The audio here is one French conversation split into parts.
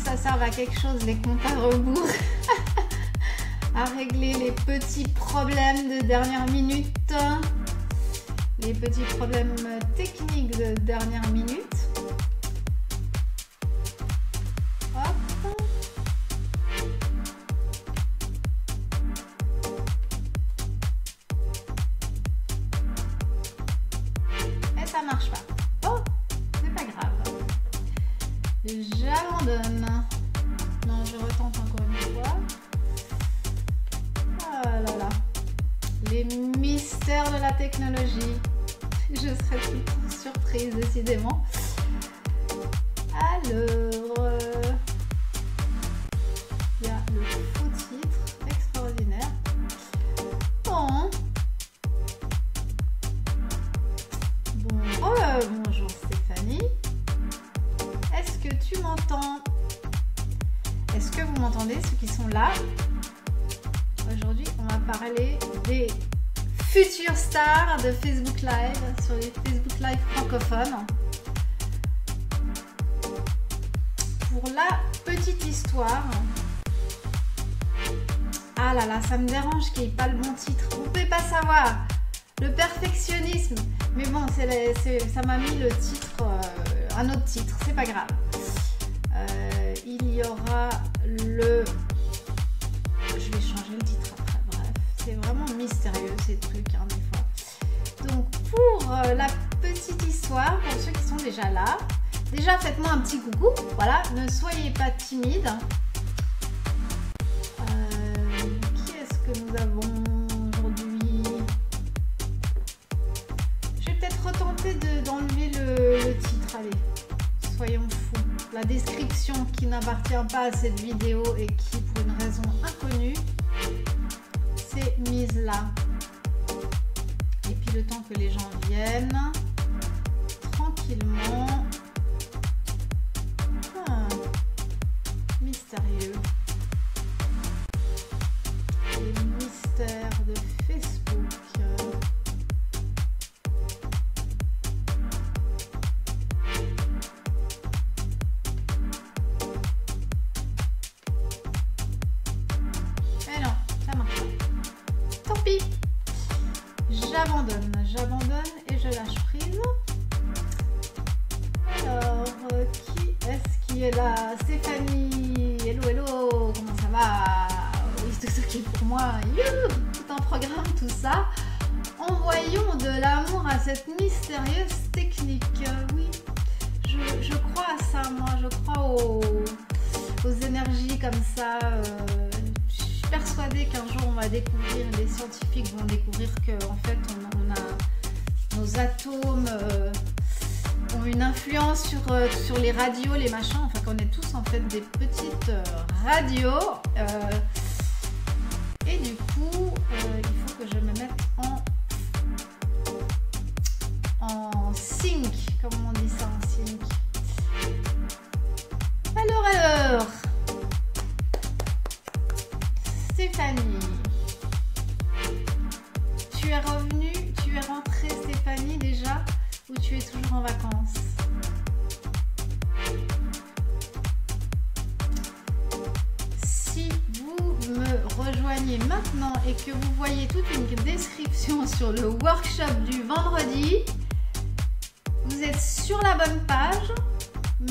ça serve à quelque chose, les comptes à rebours. À régler les petits problèmes de dernière minute. Les petits problèmes techniques de dernière minute. Hop. Et ça marche pas. Oh, c'est pas grave. J'abandonne. Non, je retente encore une fois. Oh là là. Les mystères de la technologie. Je serais tout le temps surprise, décidément. Alors, il y a le faux titre, extraordinaire. Bon. Bonjour Stéphanie. Est-ce que tu m'entends? Est-ce que vous m'entendez, ceux qui sont là? Aujourd'hui, on va parler des futures stars de Facebook Live sur les Facebook Live francophones. Pour la petite histoire, ah là là, ça me dérange qu'il n'y ait pas le bon titre. Vous ne pouvez pas savoir. Le perfectionnisme. Mais bon, ça m'a mis le titre, un autre titre, c'est pas grave. Il y aura le... Je vais changer le titre après, bref. C'est vraiment mystérieux ces trucs, hein, des fois. Donc, pour la petite histoire, pour ceux qui sont déjà là, déjà faites-moi un petit coucou, voilà, ne soyez pas timide. Qui est-ce que nous avons aujourd'hui? Je vais peut-être retenter d'enlever le titre, allez, soyons fous. La description qui n'appartient pas à cette vidéo et qui, pour une raison inconnue, c'est mise là. Et puis le temps que les gens viennent, tranquillement. Mystérieux. Les mystères de Facebook. Mais non, ça marche pas. Tant pis. J'abandonne et je lâche prise. Alors, qui est-ce qui est là? Stéphanie, hello, hello, comment ça va? Oui, c'est tout ce qui est pour moi. Youhou, tout un programme, tout ça. Envoyons de l'amour à cette mystérieuse technique. Oui, je crois à ça, moi. Je crois aux énergies comme ça. Je suis persuadée qu'un jour on va découvrir, les scientifiques vont découvrir qu'en fait on a nos atomes ont une influence sur les radios, les machins, enfin qu'on est tous en fait des petites radios et du coup il faut que je me mette en sync, comme on dit ça, en sync. Alors Stéphanie, tu es revenue, tu es rentrée Stéphanie déjà, ou tu es toujours en vacances? Si vous me rejoignez maintenant et que vous voyez toute une description sur le workshop du vendredi, vous êtes sur la bonne page,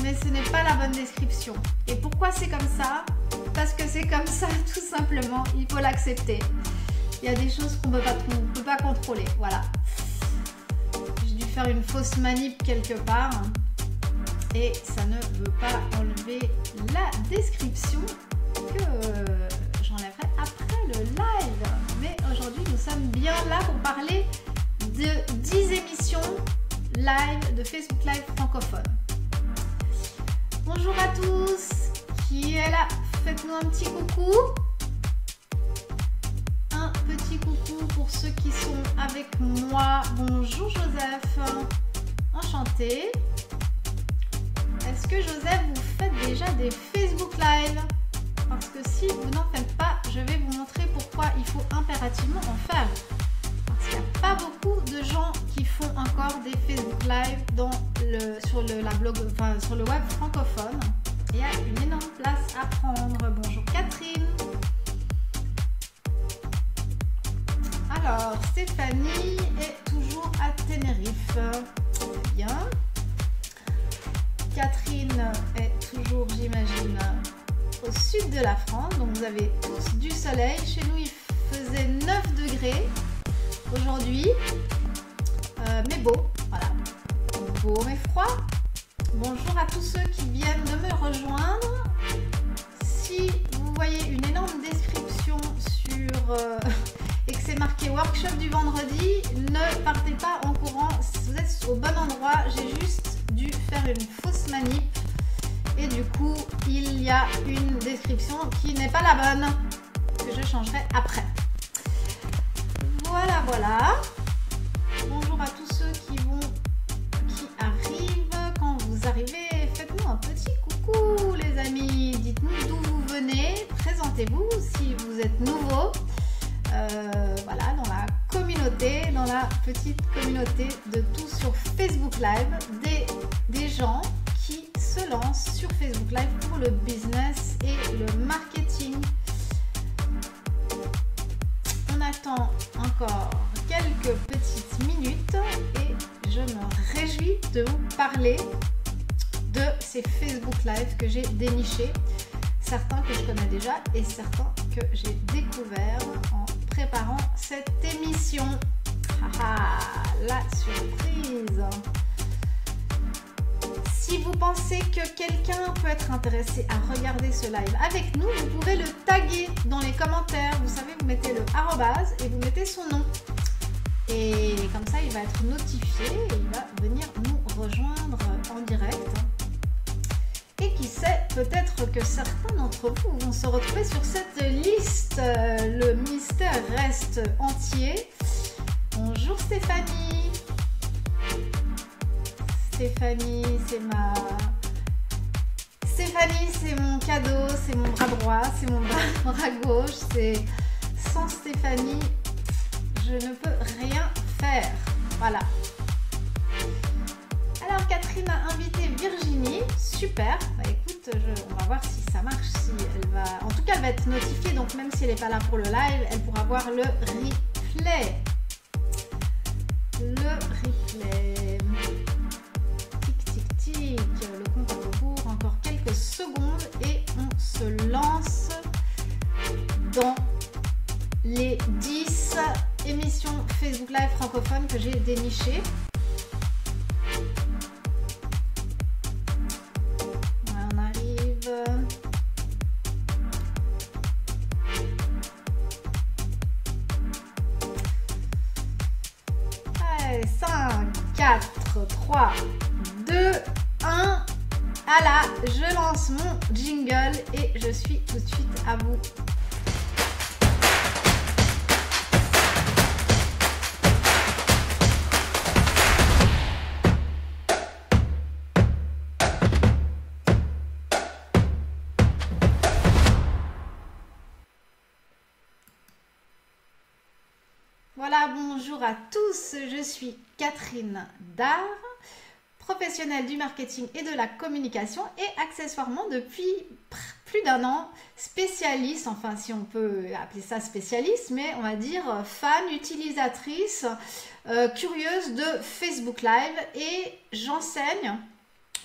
mais ce n'est pas la bonne description. Et pourquoi c'est comme ça? Parce que c'est comme ça, tout simplement, il faut l'accepter. Il y a des choses qu'on ne peut pas contrôler, voilà. J'ai dû faire une fausse manip quelque part et ça ne veut pas enlever la description que j'enlèverai après le live. Mais aujourd'hui, nous sommes bien là pour parler de 10 émissions live de Facebook Live francophone. Bonjour à tous, qui est là? Faites-nous un petit coucou. Un petit coucou pour ceux qui sont avec moi. Bonjour Joseph, enchanté. Est-ce que Joseph, vous faites déjà des Facebook Live? Parce que si vous n'en faites pas, je vais vous montrer pourquoi il faut impérativement en faire. Parce qu'il n'y a pas beaucoup de gens qui font encore des Facebook Live sur le web francophone. il y a une énorme place à prendre. Bonjour Catherine. Alors, Stéphanie est toujours à Tenerife. Très bien. Catherine est toujours, j'imagine, au sud de la France. Donc, vous avez tous du soleil. Chez nous, il faisait 9 degrés aujourd'hui. Mais beau, voilà. Beau mais froid. Bonjour à tous ceux qui viennent de me rejoindre. Si vous voyez une énorme description sur... et que c'est marqué workshop du vendredi, ne partez pas en courant, vous êtes au bon endroit. J'ai juste dû faire une fausse manip et du coup il y a une description qui n'est pas la bonne, que je changerai après. Voilà, voilà. Bonjour à tous ceux qui arrivent. Quand vous arrivez, faites-nous un petit coucou les amis, dites-nous d'où vous venez, présentez-vous si vous êtes nouveau. Voilà, dans la communauté, dans la petite communauté de tout sur Facebook Live, des gens qui se lancent sur Facebook Live pour le business et le marketing. On attend encore quelques petites minutes et je me réjouis de vous parler de ces Facebook Live que j'ai dénichés, certains que je connais déjà et certains que j'ai découverts en préparant cette émission. Ah, la surprise! Si vous pensez que quelqu'un peut être intéressé à regarder ce live avec nous, vous pouvez le taguer dans les commentaires. Vous savez, vous mettez le arrobase et vous mettez son nom. Et comme ça, il va être notifié et il va venir nous rejoindre en direct. Et qui sait, peut-être que certains d'entre vous vont se retrouver sur cette liste. Le mystère reste entier. Bonjour Stéphanie. Stéphanie, c'est mon cadeau, c'est mon bras droit, c'est mon bras gauche. C'est sans Stéphanie, je ne peux rien faire. Voilà. Alors Catherine a invité Virginie, super. Bah écoute, on va voir si ça marche, si elle va. En tout cas, elle va être notifiée, donc même si elle n'est pas là pour le live, elle pourra voir le replay. Le replay. Tic tic tic. Le compte à rebours. Encore quelques secondes et on se lance dans les 10 émissions Facebook Live francophones que j'ai dénichées. On arrive. Allez, 5, 4, 3, 2, 1. Voilà, je lance mon jingle et je suis tout de suite à vous. Voilà, bonjour à tous, je suis Catherine Dard, professionnelle du marketing et de la communication et accessoirement depuis plus d'1 an spécialiste, enfin si on peut appeler ça spécialiste, mais on va dire fan, utilisatrice, curieuse de Facebook Live et j'enseigne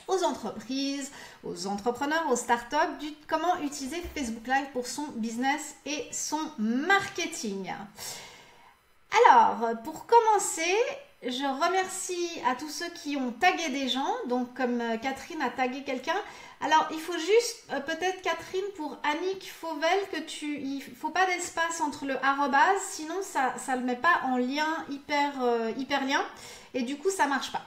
aux entreprises, aux entrepreneurs, aux startups comment utiliser Facebook Live pour son business et son marketing. Alors, pour commencer, je remercie à tous ceux qui ont tagué des gens, donc comme Catherine a tagué quelqu'un. Alors, il faut juste, peut-être Catherine, pour Annick Fauvel, il ne faut pas d'espace entre le arrobase, sinon ça ne le met pas en lien hyperlien et du coup ça ne marche pas.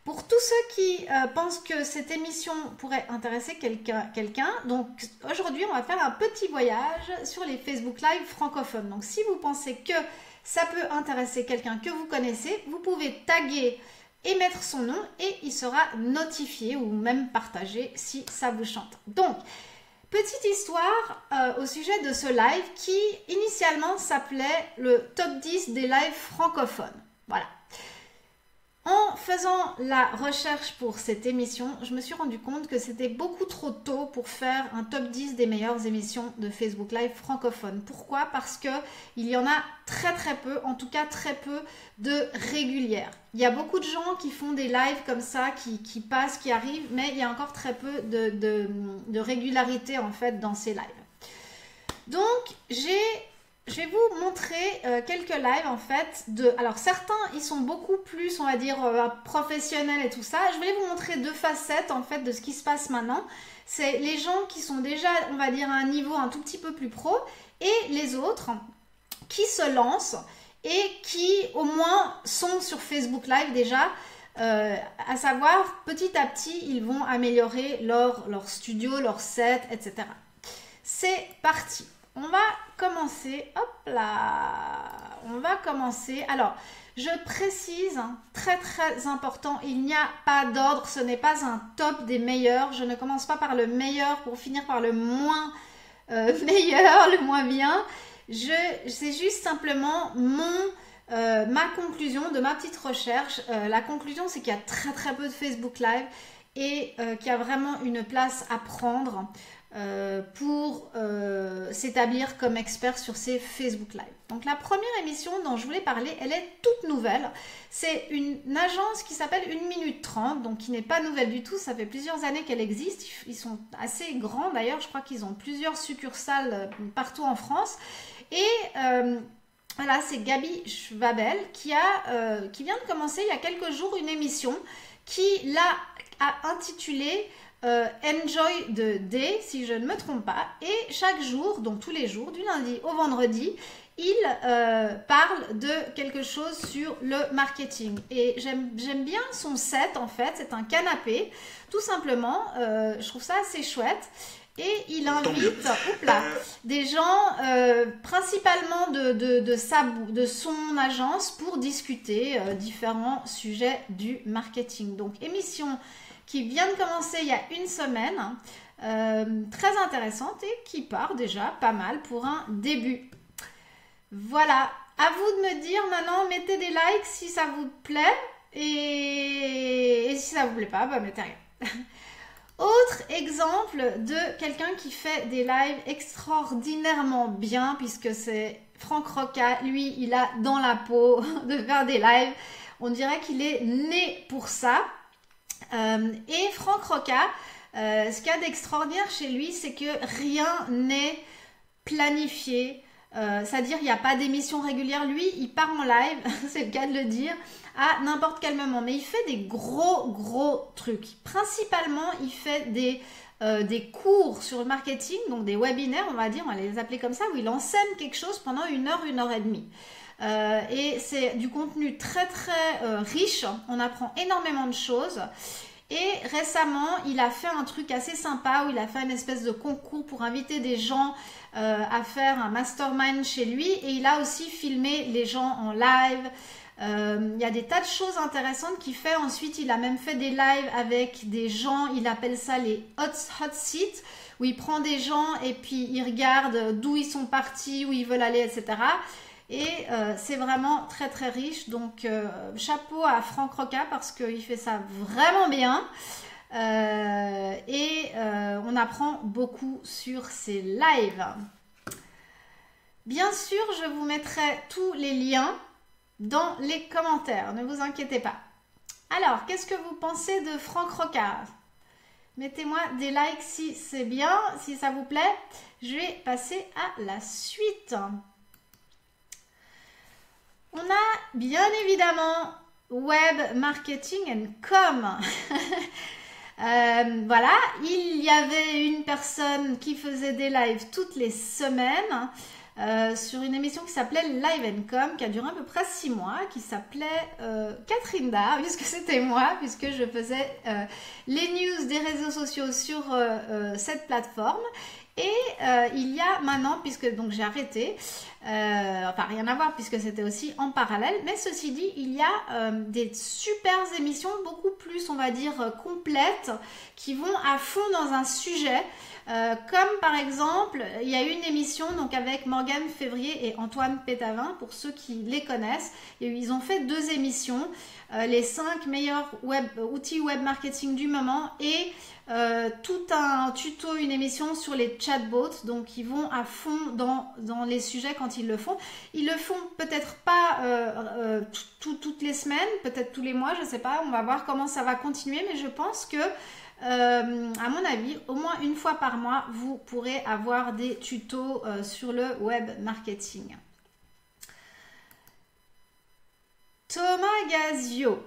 Pour tous ceux qui pensent que cette émission pourrait intéresser quelqu'un, donc aujourd'hui on va faire un petit voyage sur les Facebook Live francophones. Donc si vous pensez que ça peut intéresser quelqu'un que vous connaissez, vous pouvez taguer et mettre son nom et il sera notifié ou même partagé si ça vous chante. Donc, petite histoire au sujet de ce live qui initialement s'appelait le top 10 des lives francophones. Voilà. En faisant la recherche pour cette émission, je me suis rendu compte que c'était beaucoup trop tôt pour faire un top 10 des meilleures émissions de Facebook Live francophones. Pourquoi? Parce qu'il y en a très peu, en tout cas très peu de régulières. Il y a beaucoup de gens qui font des lives comme ça, qui passent, qui arrivent, mais il y a encore très peu de régularité en fait dans ces lives. Donc, je vais vous montrer quelques lives en fait. Alors certains, ils sont beaucoup plus, on va dire, professionnels et tout ça. Je vais vous montrer deux facettes en fait de ce qui se passe maintenant. C'est les gens qui sont déjà, on va dire, à un niveau un tout petit peu plus pro et les autres qui se lancent et qui au moins sont sur Facebook Live déjà. À savoir, petit à petit, ils vont améliorer leur studio, leur set, etc. C'est parti. On va commencer, hop là, on va commencer. Alors, je précise, très important, il n'y a pas d'ordre, ce n'est pas un top des meilleurs. Je ne commence pas par le meilleur pour finir par le moins meilleur, le moins bien. C'est juste simplement ma conclusion de ma petite recherche. La conclusion, c'est qu'il y a très peu de Facebook Live et qu'il y a vraiment une place à prendre pour s'établir comme expert sur ces Facebook Live. Donc la première émission dont je voulais parler, elle est toute nouvelle. C'est une agence qui s'appelle 1 minute 30, donc qui n'est pas nouvelle du tout. Ça fait plusieurs années qu'elle existe. Ils sont assez grands d'ailleurs. Je crois qu'ils ont plusieurs succursales partout en France. Et voilà, c'est Gabi Schwabel qui vient de commencer il y a quelques jours une émission qui a intitulé Enjoy the Day, si je ne me trompe pas. Et chaque jour, donc tous les jours, du lundi au vendredi, il parle de quelque chose sur le marketing. Et j'aime bien son set en fait, c'est un canapé, tout simplement. Je trouve ça assez chouette. Et il invite des gens principalement de son agence pour discuter différents sujets du marketing. Donc émission qui vient de commencer il y a une semaine, très intéressante et qui part déjà pas mal pour un début. Voilà, à vous de me dire maintenant, mettez des likes si ça vous plaît et si ça vous plaît pas, bah mettez rien. Autre exemple de quelqu'un qui fait des lives extraordinairement bien, puisque c'est Franck Roca. Lui, il a dans la peau de faire des lives. On dirait qu'il est né pour ça. Et Franck Roca, ce qu'il y a d'extraordinaire chez lui, c'est que rien n'est planifié. C'est-à-dire, il n'y a pas d'émission régulière. Lui, il part en live, c'est le cas de le dire, à n'importe quel moment. Mais il fait des gros trucs. Principalement, il fait des cours sur le marketing, donc des webinaires, on va les appeler comme ça, où il enseigne quelque chose pendant 1 heure et demie. Et c'est du contenu très riche. On apprend énormément de choses. Et récemment, il a fait un truc assez sympa où il a fait une espèce de concours pour inviter des gens à faire un mastermind chez lui. Et il a aussi filmé les gens en live. Il y a des tas de choses intéressantes qu'il fait. Ensuite, il a même fait des lives avec des gens. Il appelle ça les hot seats, où il prend des gens et puis il regarde d'où ils sont partis, où ils veulent aller, etc. Et c'est vraiment très riche. Donc chapeau à Franck Roca parce qu'il fait ça vraiment bien. On apprend beaucoup sur ses lives. Bien sûr, je vous mettrai tous les liens dans les commentaires. Ne vous inquiétez pas. Alors, qu'est-ce que vous pensez de Franck Roca? Mettez-moi des likes si c'est bien, si ça vous plaît. Je vais passer à la suite. On a bien évidemment Web Marketing and Com. Voilà, il y avait une personne qui faisait des lives toutes les semaines sur une émission qui s'appelait Live and Com, qui a duré à peu près 6 mois, qui s'appelait Catherine Dar, puisque c'était moi, puisque je faisais les news des réseaux sociaux sur cette plateforme. Et il y a maintenant, puisque donc j'ai arrêté, enfin rien à voir puisque c'était aussi en parallèle, mais ceci dit, il y a des super émissions beaucoup plus, on va dire, complètes, qui vont à fond dans un sujet. Comme par exemple, il y a une émission donc avec Morgane Février et Antoine Pétavin, pour ceux qui les connaissent. Et ils ont fait 2 émissions, les 5 meilleurs outils web marketing du moment et tout un tuto, une émission sur les chatbots. Donc ils vont à fond dans les sujets quand ils le font. Ils le font peut-être pas toutes les semaines, peut-être tous les mois, je sais pas. On va voir comment ça va continuer, mais je pense que à mon avis, au moins une fois par mois, vous pourrez avoir des tutos sur le web marketing. Thomas Gazio.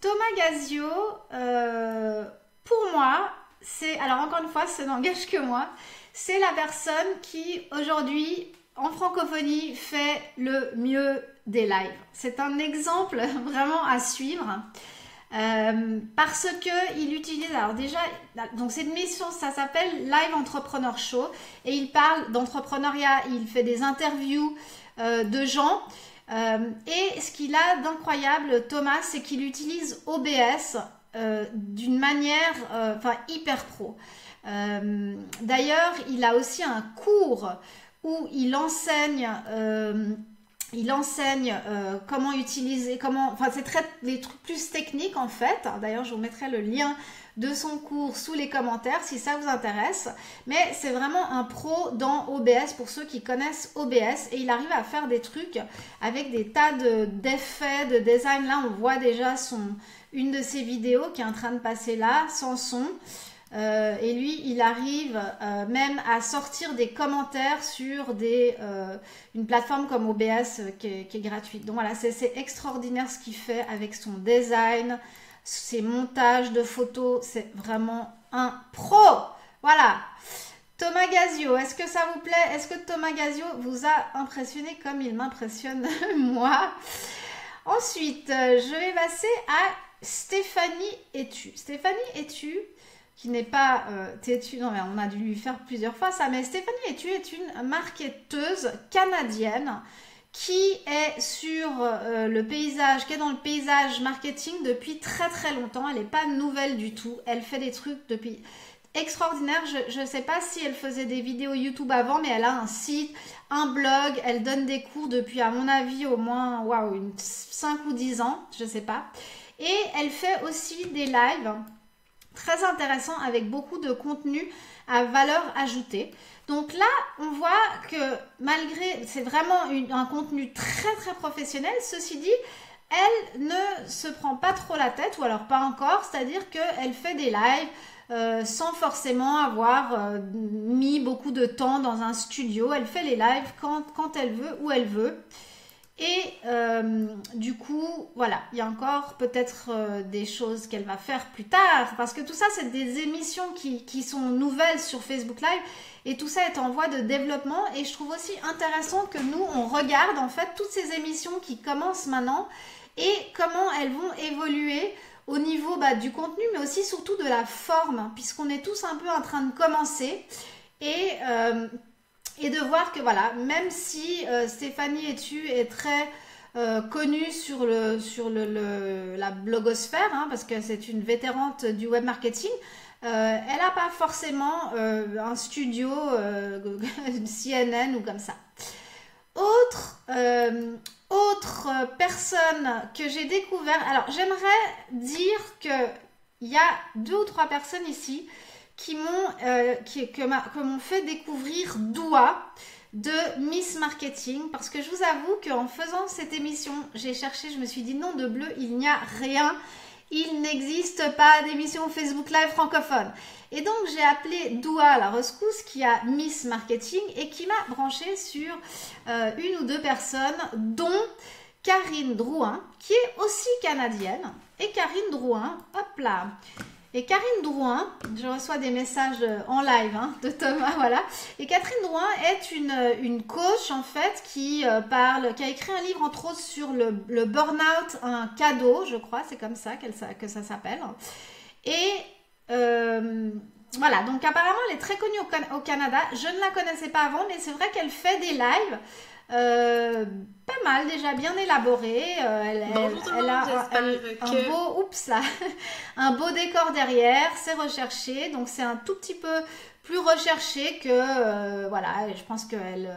Thomas Gazio, pour moi, alors encore une fois, ça n'engage que moi, c'est la personne qui aujourd'hui, en francophonie, fait le mieux des lives. C'est un exemple vraiment à suivre. Parce que il utilise, alors déjà, donc cette mission, ça s'appelle Live Entrepreneur Show et il parle d'entrepreneuriat, il fait des interviews de gens et ce qu'il a d'incroyable, Thomas, c'est qu'il utilise OBS d'une manière hyper pro. D'ailleurs, il a aussi un cours où il enseigne comment utiliser, c'est des trucs plus techniques en fait. D'ailleurs, je vous mettrai le lien de son cours sous les commentaires si ça vous intéresse. Mais c'est vraiment un pro dans OBS pour ceux qui connaissent OBS et il arrive à faire des trucs avec des tas d'effets, de design. Là, on voit déjà une de ses vidéos qui est en train de passer là, sans son. Et lui, il arrive même à sortir des commentaires sur une plateforme comme OBS qui est gratuite. Donc voilà, c'est extraordinaire ce qu'il fait avec son design, ses montages de photos. C'est vraiment un pro. Voilà. Thomas Gazio, est-ce que ça vous plaît? Est-ce que Thomas Gazio vous a impressionné comme il m'impressionne moi? Ensuite, je vais passer à Stéphanie Etu. Stéphanie Etu, qui n'est pas têtue, non mais on a dû lui faire plusieurs fois ça, mais Stéphanie Etu est une marketeuse canadienne qui est sur le paysage, qui est dans le paysage marketing depuis très très longtemps. Elle n'est pas nouvelle du tout, elle fait des trucs depuis extraordinaire. Je ne sais pas si elle faisait des vidéos YouTube avant, mais elle a un site, un blog, elle donne des cours depuis à mon avis au moins 5 ou 10 ans, je ne sais pas. Et elle fait aussi des lives très intéressant avec beaucoup de contenu à valeur ajoutée. Donc là, on voit que malgré, c'est vraiment un contenu très très professionnel, ceci dit, elle ne se prend pas trop la tête, ou alors pas encore, c'est-à-dire qu'elle fait des lives sans forcément avoir mis beaucoup de temps dans un studio. Elle fait les lives quand elle veut, où elle veut. Et du coup, voilà, il y a encore peut-être des choses qu'elle va faire plus tard, parce que tout ça, c'est des émissions qui sont nouvelles sur Facebook Live, et tout ça est en voie de développement, et je trouve aussi intéressant que nous, on regarde en fait toutes ces émissions qui commencent maintenant, et comment elles vont évoluer au niveau du contenu, mais aussi surtout de la forme, puisqu'on est tous un peu en train de commencer, et de voir que voilà, même si Stéphanie Etu est très connue sur la blogosphère, hein, parce que c'est une vétérante du web marketing, elle n'a pas forcément un studio CNN ou comme ça. Autre personne que j'ai découvert, alors j'aimerais dire qu'il y a 2 ou 3 personnes ici qui m'ont fait découvrir Doua de Miss Marketing, parce que je vous avoue qu'en faisant cette émission, j'ai cherché, je me suis dit non de bleu, il n'y a rien, il n'existe pas d'émission Facebook Live francophone. Et donc j'ai appelé Doua à la rescousse qui a Miss Marketing et qui m'a branché sur 1 ou 2 personnes, dont Karine Drouin, qui est aussi canadienne. Et Karine Drouin, hop là. Et Karine Drouin, je reçois des messages en live de Thomas, voilà. Et Catherine Drouin est une coach en fait qui a écrit un livre entre autres sur le burn-out, un cadeau, je crois, c'est comme ça que ça s'appelle. Et voilà, donc apparemment elle est très connue au Canada. Je ne la connaissais pas avant, mais c'est vrai qu'elle fait des lives pas mal, déjà bien élaborés. Elle a un beau, oups là, un beau décor derrière, c'est recherché, donc c'est un tout petit peu plus recherché que voilà, je pense qu'elle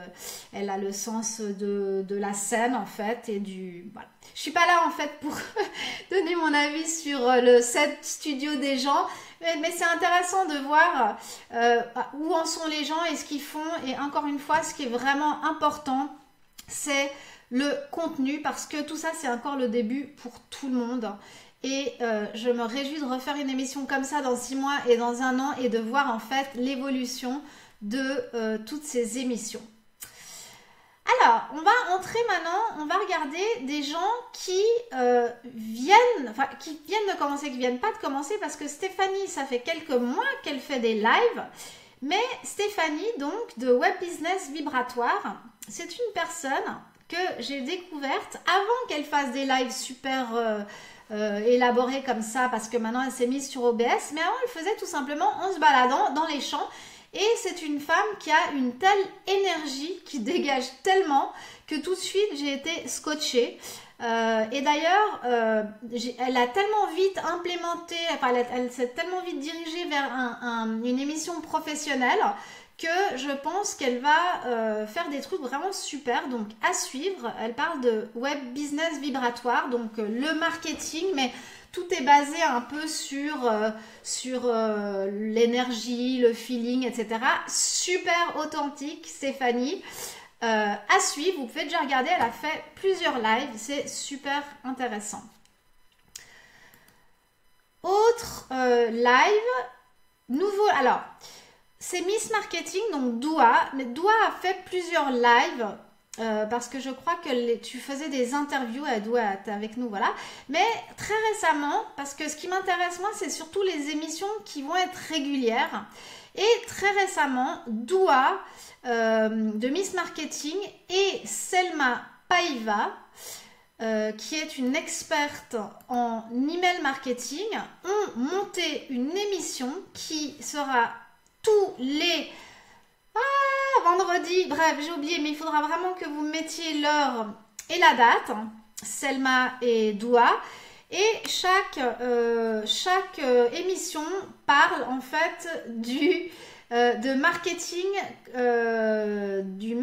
elle a le sens de la scène en fait et du voilà. Je suis pas là en fait pour donner mon avis sur le set studio des gens, mais c'est intéressant de voir où en sont les gens et ce qu'ils font. Et encore une fois, ce qui est vraiment important, c'est le contenu, parce que tout ça c'est encore le début pour tout le monde. Et je me réjouis de refaire une émission comme ça dans 6 mois et dans 1 an et de voir en fait l'évolution de toutes ces émissions. Alors, on va entrer maintenant, on va regarder des gens qui viennent de commencer, qui viennent pas de commencer, parce que Stéphanie, ça fait quelques mois qu'elle fait des lives. Mais Stéphanie, donc, de Web Business Vibratoire, c'est une personne que j'ai découverte avant qu'elle fasse des lives super élaborés comme ça, parce que maintenant elle s'est mise sur OBS, mais avant elle faisait tout simplement en se baladant dans les champs. Et c'est une femme qui a une telle énergie, qui dégage tellement, que tout de suite j'ai été scotchée. Et d'ailleurs, elle a tellement vite implémenté, enfin elle s'est tellement vite dirigée vers une émission professionnelle que je pense qu'elle va faire des trucs vraiment super. Donc à suivre, elle parle de Web Business Vibratoire, donc le marketing, mais tout est basé un peu sur l'énergie, le feeling, etc. Super authentique, Stéphanie. À suivre, vous pouvez déjà regarder, elle a fait plusieurs lives, c'est super intéressant. Autre live, nouveau, alors, c'est Miss Marketing, donc Doua, mais Doua a fait plusieurs lives, parce que je crois que tu faisais des interviews à Doua avec nous, voilà. Mais très récemment, parce que ce qui m'intéresse moi, c'est surtout les émissions qui vont être régulières. Et très récemment, Doua de Miss Marketing et Selma Paiva, qui est une experte en email marketing, ont monté une émission qui sera tous les vendredis, bref, j'ai oublié, mais il faudra vraiment que vous mettiez l'heure et la date, Selma et Doua. Et chaque émission parle en fait de marketing, je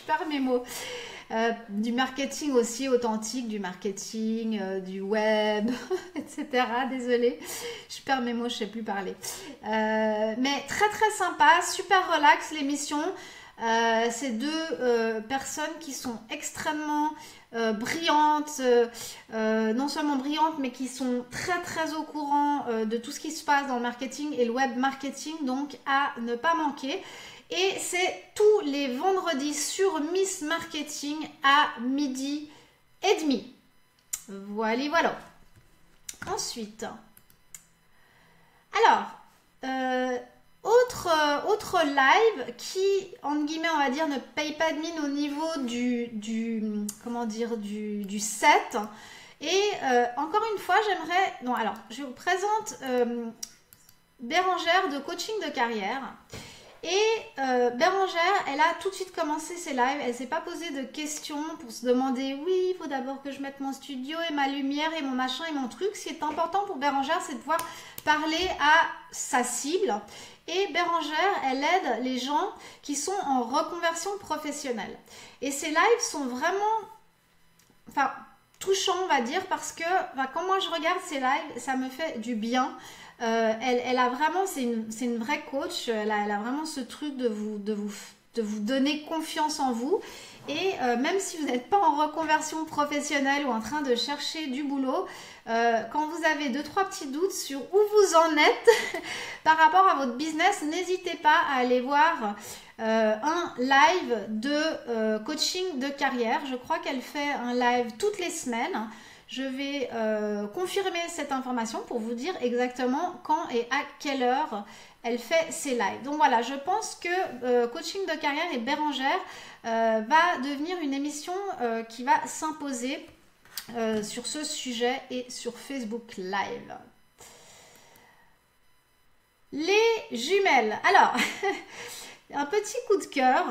perds mes mots. Du marketing aussi authentique, du marketing, du web, etc. Désolée, je perds mes mots, je ne sais plus parler. Mais très très sympa, super relax l'émission. C'est deux personnes qui sont extrêmement brillantes, non seulement brillantes, mais qui sont très très au courant de tout ce qui se passe dans le marketing et le web marketing, donc à ne pas manquer. Et c'est tous les vendredis sur Miss Marketing à 12h30. Voilà, voilà. Ensuite, alors, autre live qui, entre guillemets, on va dire, ne paye pas de mine au niveau du set. Et encore une fois, j'aimerais... Non, alors, je vous présente Bérangère de Coaching de Carrière. Et Bérangère, elle a tout de suite commencé ses lives, elle ne s'est pas posé de questions pour se demander oui, il faut d'abord que je mette mon studio et ma lumière et mon machin et mon truc. Ce qui est important pour Bérangère, c'est de pouvoir parler à sa cible. Et Bérangère, elle aide les gens qui sont en reconversion professionnelle. Et ces lives sont vraiment touchants, on va dire, parce que quand moi je regarde ces lives, ça me fait du bien. Elle a vraiment, c'est une vraie coach, elle a vraiment ce truc de vous donner confiance en vous. Et même si vous n'êtes pas en reconversion professionnelle ou en train de chercher du boulot, quand vous avez 2-3 petits doutes sur où vous en êtes par rapport à votre business, n'hésitez pas à aller voir un live de coaching de carrière. Je crois qu'elle fait un live toutes les semaines. Je vais confirmer cette information pour vous dire exactement quand et à quelle heure elle fait ses lives. Donc voilà, je pense que Coaching de Carrière et Bérangère va devenir une émission qui va s'imposer sur ce sujet et sur Facebook Live. Les jumelles. Alors, un petit coup de cœur.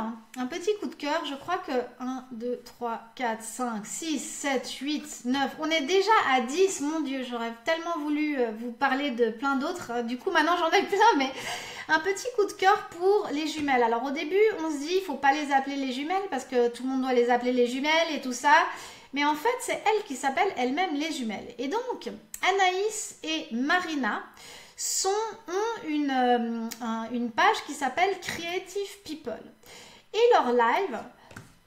Je crois que 1, 2, 3, 4, 5, 6, 7, 8, 9. On est déjà à 10. Mon Dieu, j'aurais tellement voulu vous parler de plein d'autres. Du coup, maintenant, j'en ai plein, mais un petit coup de cœur pour les jumelles. Alors, au début, on se dit, il ne faut pas les appeler les jumelles parce que tout le monde doit les appeler les jumelles et tout ça. Mais en fait, c'est elles qui s'appellent elles-mêmes les jumelles. Et donc, Anaïs et Marina ont une page qui s'appelle Creative People. Et leur live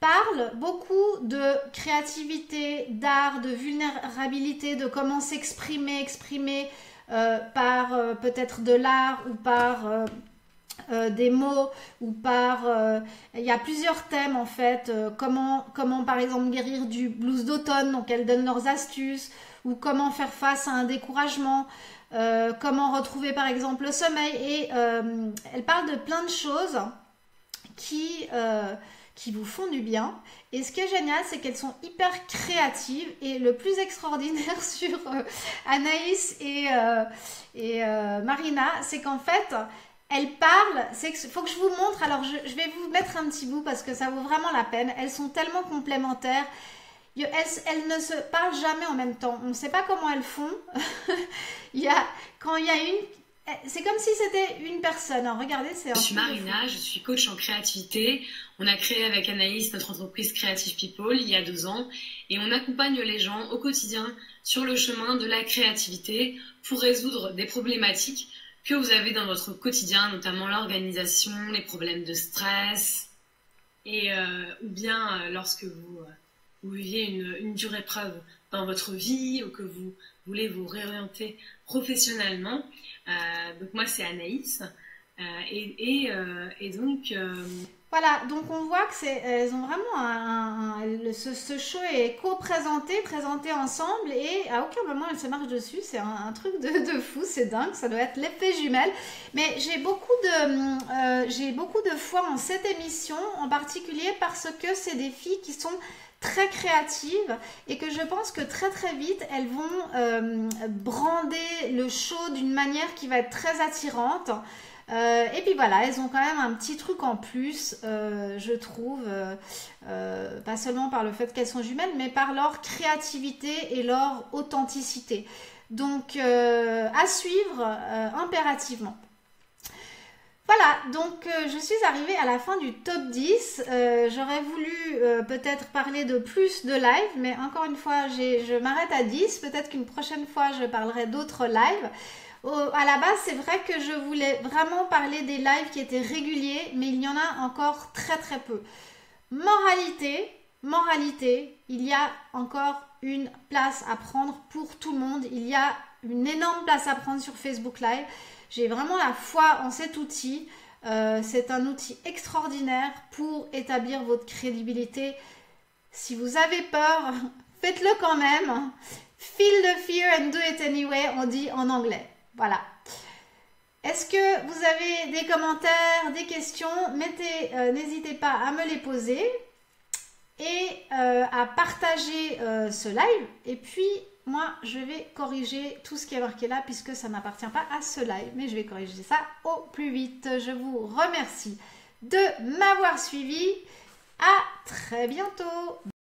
parle beaucoup de créativité, d'art, de vulnérabilité, de comment s'exprimer, par peut-être de l'art ou par des mots ou par... il y a plusieurs thèmes en fait, comment par exemple guérir du blues d'automne, donc elles donnent leurs astuces, ou comment faire face à un découragement, comment retrouver par exemple le sommeil, et elle parle de plein de choses qui vous font du bien. Et ce qui est génial, c'est qu'elles sont hyper créatives, et le plus extraordinaire sur Anaïs et Marina, c'est qu'en fait elles parlent, faut que je vous montre, alors je vais vous mettre un petit bout parce que ça vaut vraiment la peine, elles sont tellement complémentaires. Elles ne se parlent jamais en même temps. On ne sait pas comment elles font. C'est comme si c'était une personne. Alors, regardez, Je suis Marina, je suis coach en créativité. On a créé avec Anaïs notre entreprise Creative People il y a 2 ans. Et on accompagne les gens au quotidien sur le chemin de la créativité pour résoudre des problématiques que vous avez dans votre quotidien, notamment l'organisation, les problèmes de stress, et ou bien lorsque vous viviez une dure épreuve dans votre vie ou que vous voulez vous réorienter professionnellement. Donc moi c'est Anaïs et donc voilà, donc on voit que elles ont vraiment ce show est présenté ensemble, et à aucun moment elles se marchent dessus. C'est un truc de fou, c'est dingue, ça doit être l'effet jumelle. Mais j'ai beaucoup de foi en cette émission en particulier parce que c'est des filles qui sont très créatives et que je pense que très très vite elles vont brander le show d'une manière qui va être très attirante. Et puis voilà, elles ont quand même un petit truc en plus, je trouve, pas seulement par le fait qu'elles sont jumelles, mais par leur créativité et leur authenticité. Donc, à suivre impérativement. Voilà, donc je suis arrivée à la fin du top 10. J'aurais voulu peut-être parler de plus de live, mais encore une fois, je m'arrête à 10. Peut-être qu'une prochaine fois, je parlerai d'autres lives. À la base, c'est vrai que je voulais vraiment parler des lives qui étaient réguliers, mais il y en a encore très très peu. Moralité, il y a encore une place à prendre pour tout le monde. Il y a une énorme place à prendre sur Facebook Live. J'ai vraiment la foi en cet outil. C'est un outil extraordinaire pour établir votre crédibilité. Si vous avez peur, faites-le quand même. Feel the fear and do it anyway, on dit en anglais. Voilà. Est-ce que vous avez des commentaires, des questions? N'hésitez pas à me les poser et à partager ce live. Et puis, moi, je vais corriger tout ce qui est marqué là puisque ça n'appartient pas à ce live. Mais je vais corriger ça au plus vite. Je vous remercie de m'avoir suivi. À très bientôt.